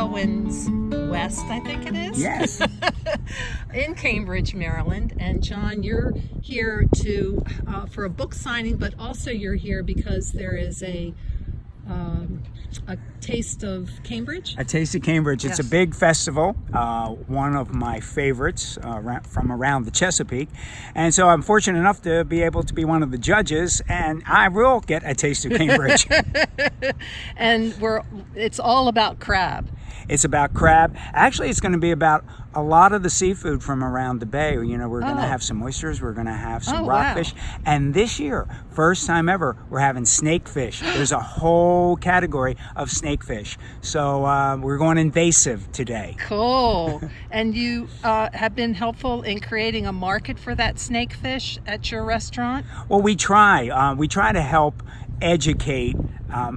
Tailwinds West, I think it is. Yes. In Cambridge, Maryland. And John, you're here for a book signing, but also you're here because there is a Taste of Cambridge? A Taste of Cambridge. It's Yes. a big festival, one of my favorites from around the Chesapeake. And so I'm fortunate enough to be able to be one of the judges, and I will get a Taste of Cambridge. And it's all about crab. It's about crab. Actually, it's going to be about a lot of the seafood from around the bay. You know, we're going to have some oysters, we're going to have some rockfish. Wow. And this year, first time ever, we're having snakefish. There's a whole category of snakefish. So we're going invasive today. Cool. And you have been helpful in creating a market for that snakefish at your restaurant? Well, we try. We try to help educate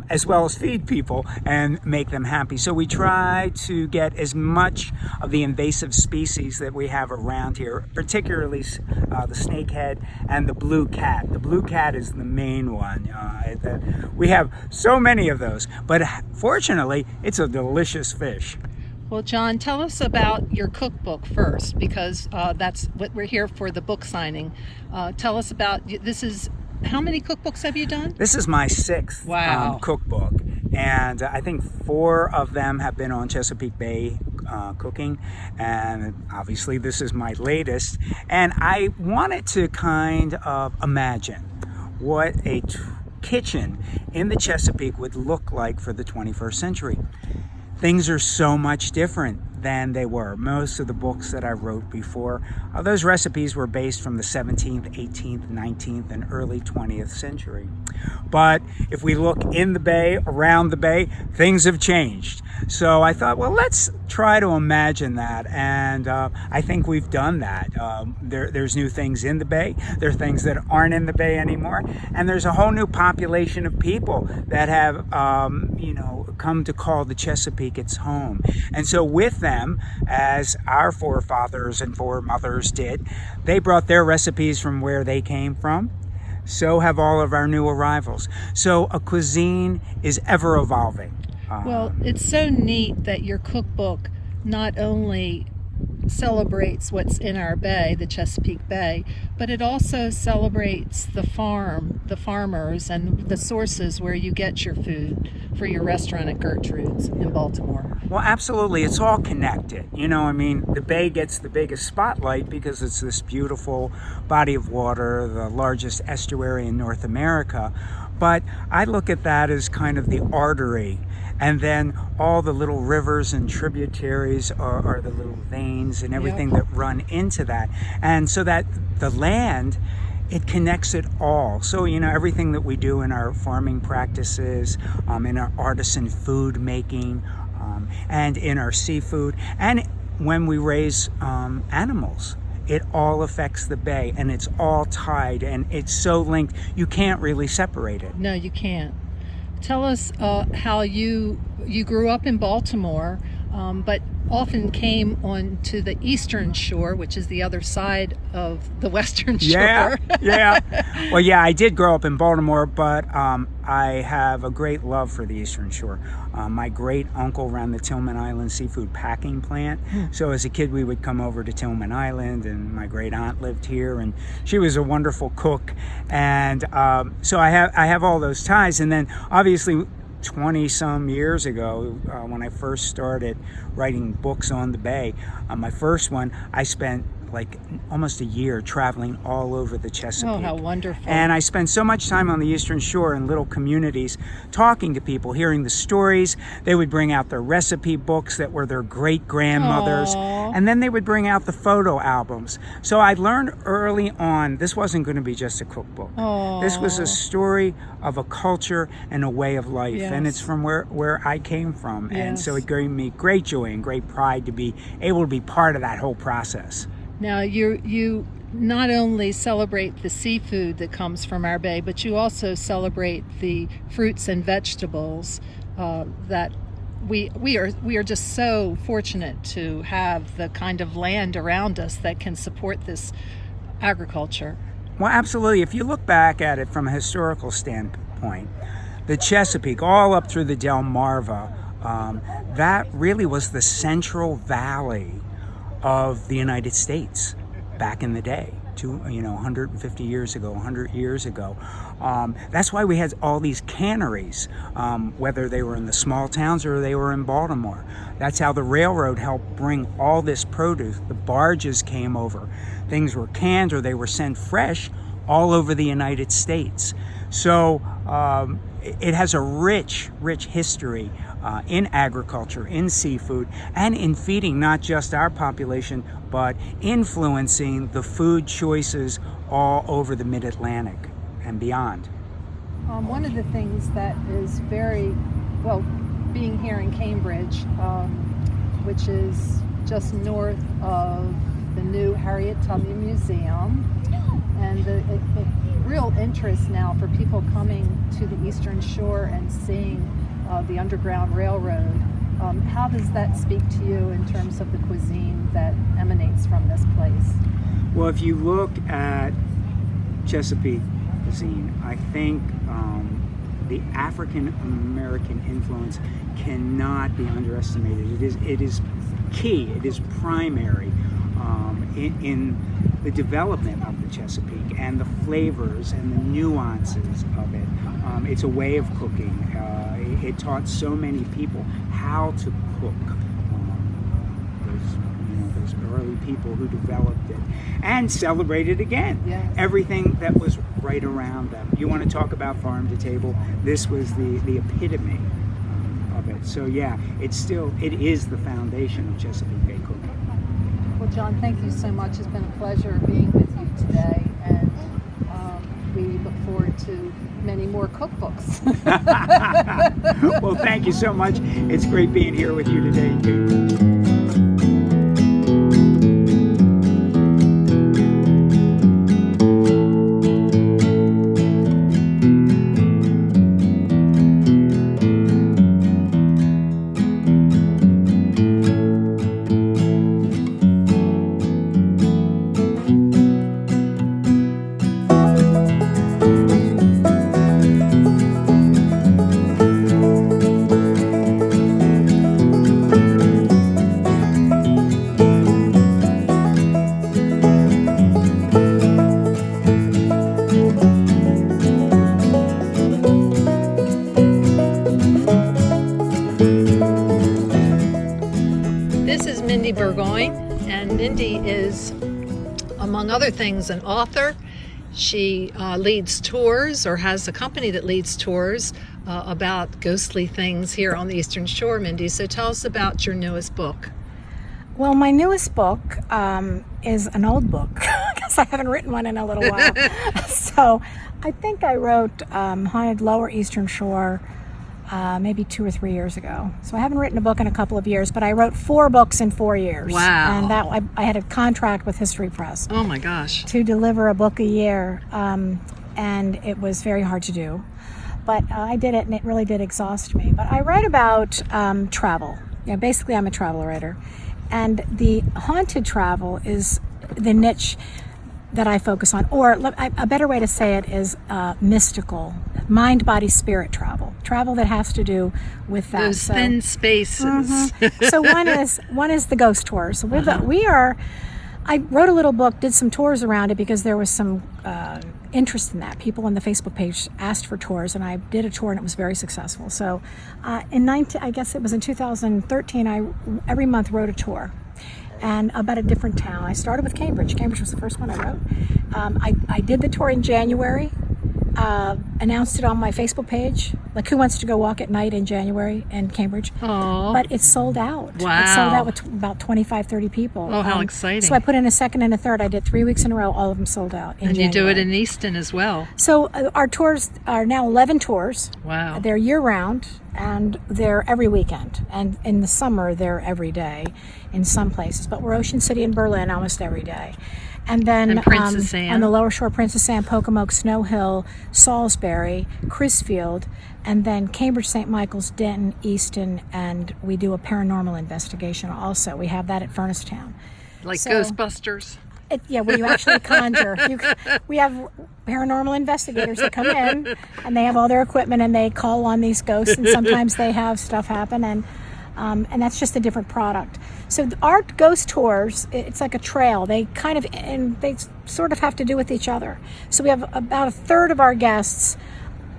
as well as feed people and make them happy. So we try to get as much of the invasive species that we have around here, particularly the snakehead and the blue cat. The blue cat is the main one. We have so many of those, but fortunately, it's a delicious fish. Well, John, tell us about your cookbook first, because that's what we're here for, the book signing. Tell us about, how many cookbooks have you done? This is my sixth cookbook, and I think 4 of them have been on Chesapeake Bay cooking, and obviously this is my latest. And I wanted to kind of imagine what a kitchen in the Chesapeake would look like for the 21st century. Things are so much different than they were. Most of the books that I wrote before, those recipes were based from the 17th, 18th, 19th, and early 20th century. But if we look in the bay, around the bay, things have changed. So I thought, well, let's try to imagine that. And I think we've done that. There's new things in the bay. There are things that aren't in the bay anymore. And there's a whole new population of people that have, come to call the Chesapeake its home. And so with them, as our forefathers and foremothers did, they brought their recipes from where they came from. So have all of our new arrivals. So a cuisine is ever evolving. Well, it's so neat that your cookbook not only celebrates what's in our bay, the Chesapeake Bay, but it also celebrates the farmers, and the sources where you get your food for your restaurant at Gertrude's in Baltimore. Well, absolutely. It's all connected. The bay gets the biggest spotlight because it's this beautiful body of water, the largest estuary in North America. But I look at that as kind of the artery. And then all the little rivers and tributaries are the little veins and everything that run into that. And so that the land, it connects it all. So, everything that we do in our farming practices, in our artisan food making, and in our seafood, and when we raise animals, it all affects the bay, and it's all tied, and it's so linked, you can't really separate it. No, you can't. Tell us how you grew up in Baltimore, but often came on to the eastern shore, which is the other side of the western shore. Yeah. Well, I did grow up in Baltimore, but I have a great love for the eastern shore. My great uncle ran the Tillman Island seafood packing plant. So as a kid, we would come over to Tillman Island, and my great aunt lived here, and she was a wonderful cook. And so I have all those ties. And then obviously 20 some years ago, when I first started writing books on the bay, my first one, I spent like almost a year traveling all over the Chesapeake. Oh, how wonderful. And I spent so much time on the Eastern Shore in little communities talking to people, hearing the stories. They would bring out their recipe books that were their great-grandmothers. Aww. And then they would bring out the photo albums. So I learned early on this wasn't going to be just a cookbook. Aww. This was a story of a culture and a way of life. Yes. And it's from where I came from. Yes. And so it gave me great joy and great pride to be able to be part of that whole process. Now, you not only celebrate the seafood that comes from our bay, but you also celebrate the fruits and vegetables that we are just so fortunate to have the kind of land around us that can support this agriculture. Well, absolutely. If you look back at it from a historical standpoint, the Chesapeake, all up through the Delmarva, that really was the Central Valley of the United States back in the day, 150 years ago, 100 years ago. That's why we had all these canneries, whether they were in the small towns or they were in Baltimore. That's how the railroad helped bring all this produce. The barges came over. Things were canned or they were sent fresh all over the United States. So it has a rich history in agriculture, in seafood, and in feeding not just our population, but influencing the food choices all over the Mid-Atlantic and beyond. One of the things that is very, well, being here in Cambridge, which is just north of the new Harriet Tubman Museum, and the real interest now for people coming to the Eastern Shore and seeing the Underground Railroad. How does that speak to you in terms of the cuisine that emanates from this place? Well, if you look at Chesapeake cuisine, I think the African American influence cannot be underestimated. It is key. It is primary in the development of the Chesapeake and the flavors and the nuances of it. It's a way of cooking. It taught so many people how to cook. Those early people who developed it and celebrated again. Yes. Everything that was right around them. You want to talk about farm to table? This was the epitome of it. So yeah, it is the foundation of Chesapeake Bay cooking. Well, John, thank you so much. It's been a pleasure being with you today, and we look forward to many more cookbooks. Well, thank you so much. It's great being here with you today, too. Burgoyne, and Mindy is, among other things, an author. She leads tours, or has a company that leads tours about ghostly things here on the Eastern Shore. Mindy, so tell us about your newest book. Well, my newest book is an old book because I haven't written one in a little while. So I think I wrote Haunted Lower Eastern Shore maybe 2 or 3 years ago. So I haven't written a book in a couple of years, but I wrote 4 books in 4 years. Wow. And that I had a contract with History Press. Oh my gosh. To deliver a book a year. And it was very hard to do. But I did it, and it really did exhaust me. But I write about travel. Basically, I'm a travel writer. And the haunted travel is the niche that I focus on, or a better way to say it is mystical, mind, body, spirit travel that has to do with that. Those thin spaces. Mm-hmm. So one is the ghost tours. So I wrote a little book, did some tours around it because there was some interest in that. People on the Facebook page asked for tours, and I did a tour, and it was very successful. So I guess it was in 2013, I every month wrote a tour. And about a different town. I started with Cambridge. Cambridge was the first one I wrote. I did the tour in January, announced it on my Facebook page, like who wants to go walk at night in January in Cambridge. Aww. But it's sold out. Wow. It's sold out with about 25, 30 people. Oh, how exciting. So I put in a second and a third. I did 3 weeks in a row, all of them sold out in January. And you do it in Easton as well. So our tours are now 11 tours. Wow. They're year-round, and they're every weekend. And in the summer, they're every day in some places. But we're Ocean City and Berlin almost every day. And then Princess Anne. On the lower shore, Princess Anne, Pocomoke, Snow Hill, Salisbury, Crisfield, and then Cambridge, St. Michael's, Denton, Easton, and we do a paranormal investigation also. We have that at Furnace Town. Like Ghostbusters? Where you actually conjure. We have paranormal investigators that come in, and they have all their equipment, and they call on these ghosts, and sometimes they have stuff happen, and that's just a different product. So our ghost tours, it's like a trail. They sort of have to do with each other. So we have about a third of our guests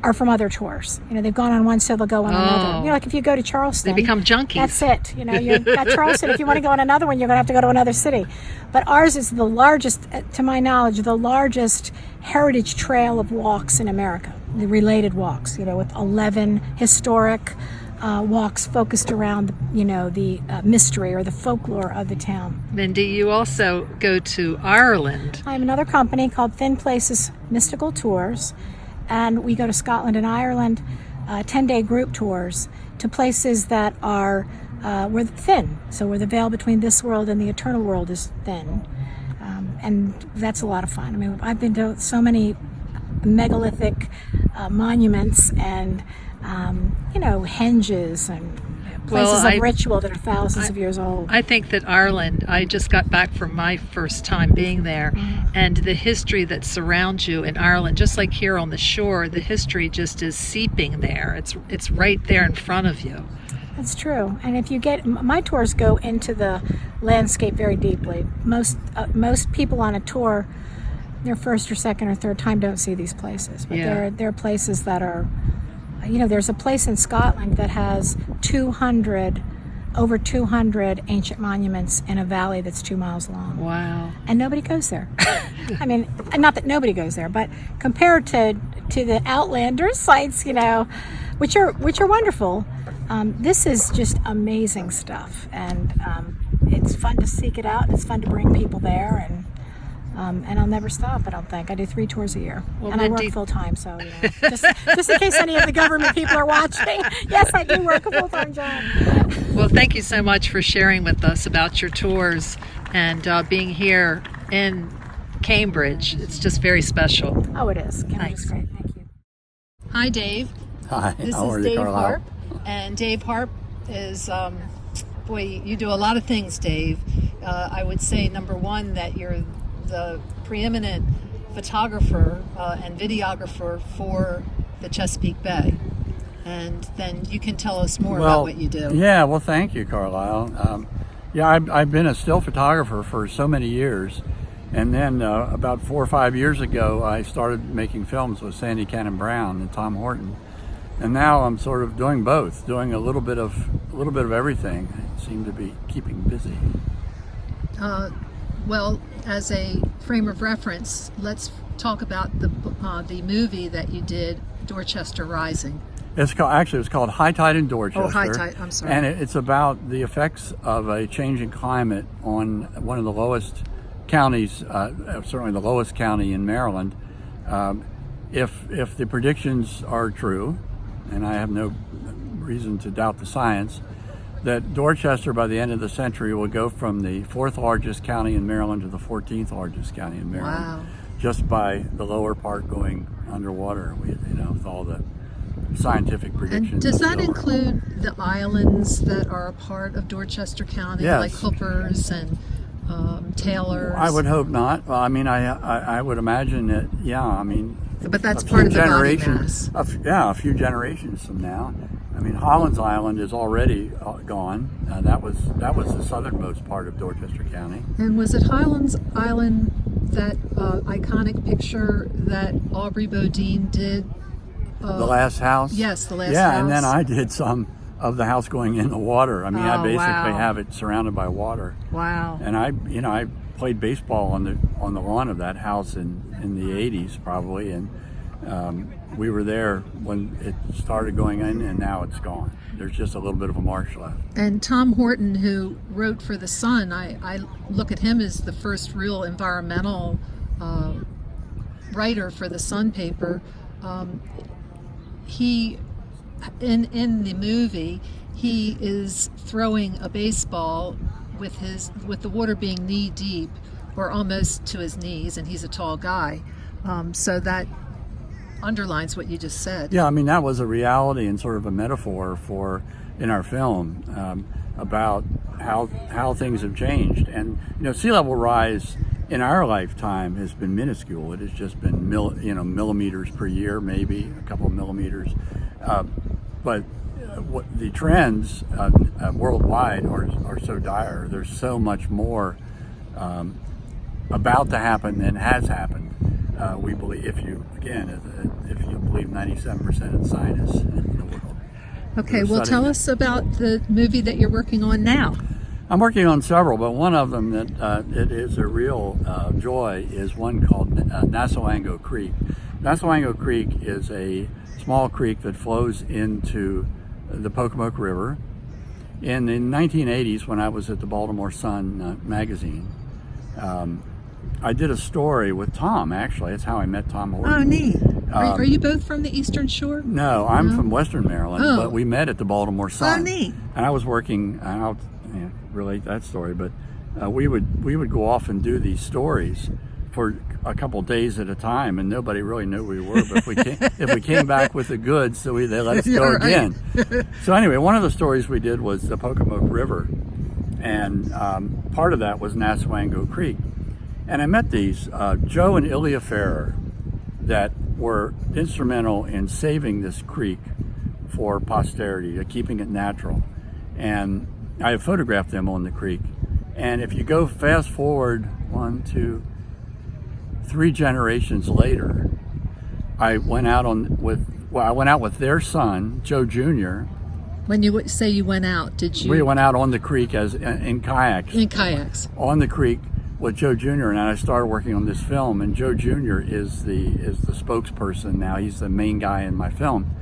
are from other tours. They've gone on one, so they'll go on another. Like if you go to Charleston, they become junkies. That's it. You've got Charleston. If you want to go on another one, you're going to have to go to another city. But ours is the largest, to my knowledge, the largest heritage trail of walks in America. The related walks, with 11 historic walks focused around, the mystery or the folklore of the town. Mindy, you also go to Ireland. I have another company called Thin Places Mystical Tours. And we go to Scotland and Ireland, 10-day group tours to places that are we're thin. So where the veil between this world and the eternal world is thin. And that's a lot of fun. I mean, I've been to so many megalithic monuments and, henges and places of ritual that are thousands of years old. I think that Ireland, I just got back from my first time being there, and the history that surrounds you in Ireland, just like here on the shore, the history just is seeping there. It's right there in front of you. That's true. And if you my tours go into the landscape very deeply. Most people on a tour, their first or second or third time, don't see these places. But there are places that are, there's a place in Scotland that has over 200 ancient monuments in a valley that's 2 miles long. Wow. And nobody goes there. I mean, not that nobody goes there, but compared to the Outlander sites, which are wonderful, this is just amazing stuff. And it's fun to seek it out. It's fun to bring people there, and I'll never stop, I don't think. I do 3 tours a year. Well, and I work full time, so just in case any of the government people are watching, yes, I do work a full-time job. Well, thank you so much for sharing with us about your tours and being here in Cambridge. It's just very special. Oh, it is. Cambridge is great. Thank you. Hi, Dave. Hi. This How are is you, Dave Carlisle? Harp. And Dave Harp is, you do a lot of things, Dave. I would say, number one, that you're the preeminent photographer and videographer for the Chesapeake Bay. And then you can tell us more about what you do. Yeah, well, thank you, Carlisle. I've been a still photographer for so many years. And then about 4 or 5 years ago, I started making films with Sandy Cannon Brown and Tom Horton. And now I'm sort of doing both, doing a little bit of everything. I seem to be keeping busy. Well, as a frame of reference, let's talk about the movie that you did, Dorchester Rising. It's called High Tide in Dorchester. Oh, High Tide, I'm sorry. And it's about the effects of a changing climate on one of the lowest counties, certainly the lowest county in Maryland. If the predictions are true, and I have no reason to doubt the science, that Dorchester by the end of the century will go from the 4th largest county in Maryland to the 14th largest county in Maryland. Wow. Just by the lower part going underwater, with all the scientific predictions. And does that include the islands that are a part of Dorchester County, Yes. like Hoopers and Taylors? I would hope not. Well, I mean, I would imagine that, But that's part of the body mass. A few generations from now. I mean, Holland's Island is already gone. That was the southernmost part of Dorchester County. And was it Highlands Island, that iconic picture that Aubrey Bodine did? The Last House? Yes, The Last House. Yeah, and then I did some of the house going in the water. I mean, I basically wow. have it surrounded by water. Wow. And I played baseball on the lawn of that house in the 80s probably, and we were there when it started going in, and now it's gone. There's just a little bit of a marsh left. And Tom Horton, who wrote for The Sun, I look at him as the first real environmental writer for the Sun paper. He, in the movie, he is throwing a baseball with the water being knee deep or almost to his knees, and he's a tall guy. So that underlines what you just said. Yeah, I mean, that was a reality and sort of a metaphor in our film about how things have changed. And sea level rise in our lifetime has been minuscule. It has just been millimeters per year, maybe a couple of millimeters. But what the trends worldwide are so dire. There's so much more about to happen than has happened. We believe, if you believe 97% of scientists in the world. Okay, well, tell us about the movie that you're working on now. I'm working on several, but one of them that it is a real joy is one called Nassawango Creek. Nassawango Creek is a small creek that flows into the Pocomoke River. In the 1980s, when I was at the Baltimore Sun magazine, I did a story with Tom, actually. That's how I met Tom Horton. Oh, neat. Are you both from the Eastern Shore? No, I'm from Western Maryland, but we met at the Baltimore Sun. Oh, neat. And I was working, and I'll relate that story, but we would go off and do these stories for a couple days at a time, and nobody really knew who we were. But if we came back with the goods, they let us go again. So anyway, one of the stories we did was the Pocomoke River, and part of that was Nassawango Creek. And I met these Joe and Ilya Ferrer that were instrumental in saving this creek for posterity, keeping it natural. And I have photographed them on the creek. And if you go fast forward 1, 2, 3 generations later, I went out with their son, Joe Jr. When you say you went out, did you? We went out on the creek in kayaks. In kayaks. On the creek with Joe Jr. and I started working on this film, and Joe Jr. is the spokesperson now. He's the main guy in my film.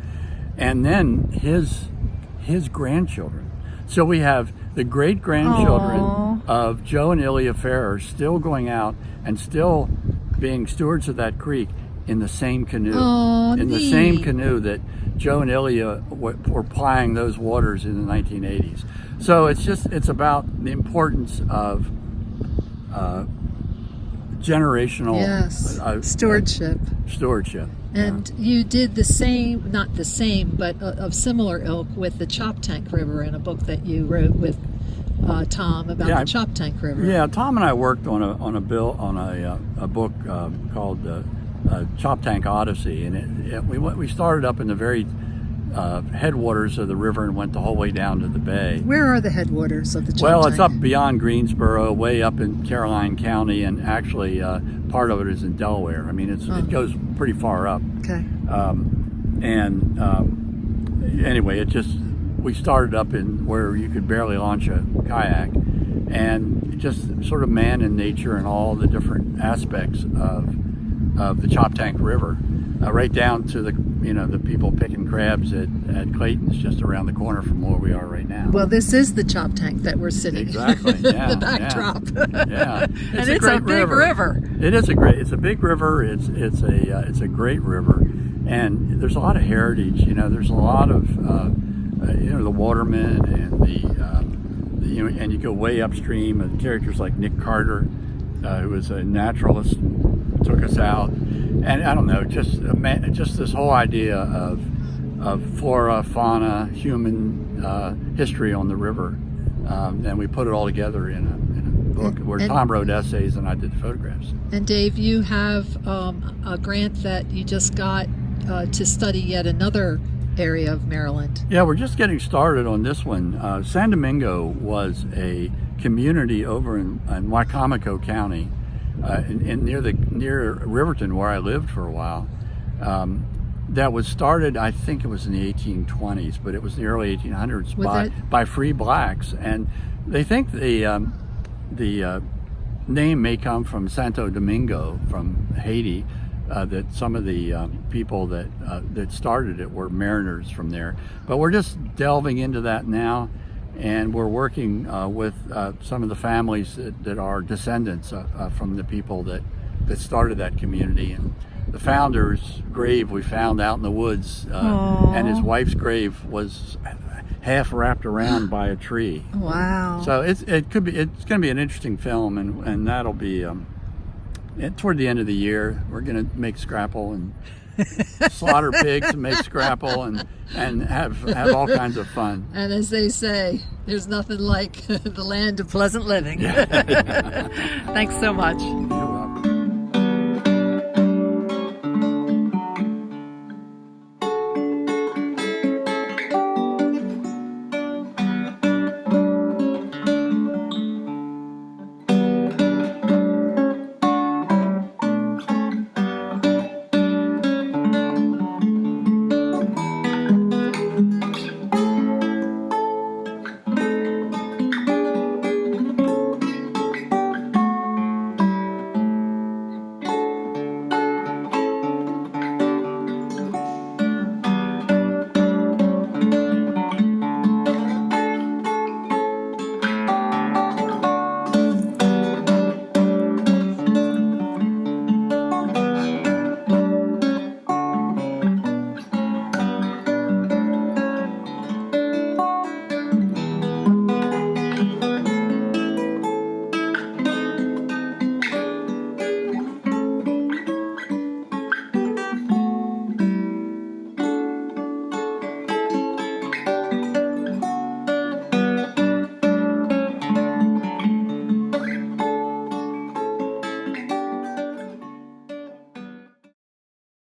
And then his grandchildren. So we have the great-grandchildren of Joe and Ilya Ferrer still going out and still being stewards of that creek in the same canoe. The same canoe that Joe and Ilya were plying those waters in the 1980s. So it's about the importance of generational stewardship. And you did the same, not the same, but of similar ilk with the Choptank River in a book that you wrote with Tom about the Choptank River. Yeah, Tom and I worked on a book called Choptank Odyssey, and we started up in the very headwaters of the river and went the whole way down to the bay. Where are the headwaters of the Choptank? Well, it's up beyond Greensboro, way up in Caroline County, and actually part of it is in Delaware. I mean, it goes pretty far up. Okay. Anyway, we started up in where you could barely launch a kayak, and just sort of man and nature and all the different aspects of the Choptank River, right down to the people picking crabs at Clayton's just around the corner from where we are right now. Well, this is the Choptank that we're sitting exactly. Yeah, the backdrop. Yeah, and it's a big river. It's a big river. It's a great river, and there's a lot of heritage. There's a lot of the watermen and and you go way upstream, and characters like Nick Carter, who was a naturalist, took us out. And I don't know, just this whole idea of flora, fauna, human history on the river, and we put it all together in a book where Tom wrote essays and I did photographs. And Dave, you have a grant that you just got to study yet another area of Maryland. Yeah, we're just getting started on this one. San Domingo was a community over in Wicomico County. Near Riverton, where I lived for a while, that was started, I think it was in the 1820s, but it was in the early 1800s by free blacks, and they think the name may come from Santo Domingo, from Haiti. That some of the people that started it were mariners from there, but we're just delving into that now. And we're working with some of the families that are descendants from the people that started that community. And the founder's grave we found out in the woods, and his wife's grave was half wrapped around by a tree. Wow! So it's going to be an interesting film, and that'll be toward the end of the year. We're going to make scrapple and slaughter pigs and make scrapple and have all kinds of fun. And as they say, there's nothing like the land of pleasant living. Thanks so much.